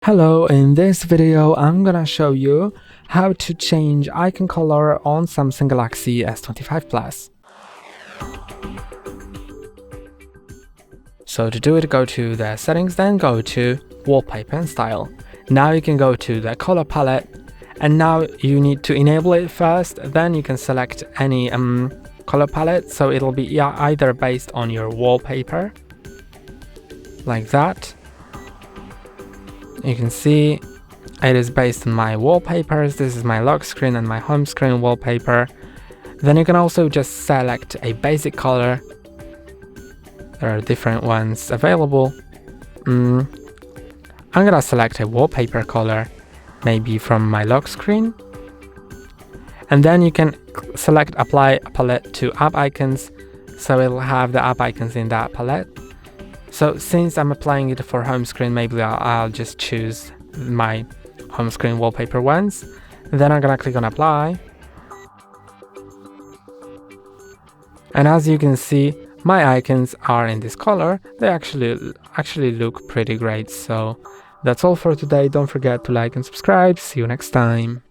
Hello, in this video I'm gonna show you how to change icon color on Samsung Galaxy S25 Plus. So to do it, go to the settings, then go to wallpaper and style. Now you can go to the color palette, and now you need to enable it first, then you can select any color palette, so it'll be either based on your wallpaper, like that. You can see it is based on my wallpapers. This is my lock screen and my home screen wallpaper. Then you can also just select a basic color. There are different ones available. I'm gonna select a wallpaper color, maybe from my lock screen. And then you can select apply palette to app icons, so it'll have the app icons in that palette. So since I'm applying it for home screen, maybe I'll just choose my home screen wallpaper ones. Then I'm gonna click on apply. And as you can see, my icons are in this color. They actually look pretty great. So that's all for today. Don't forget to like and subscribe. See you next time.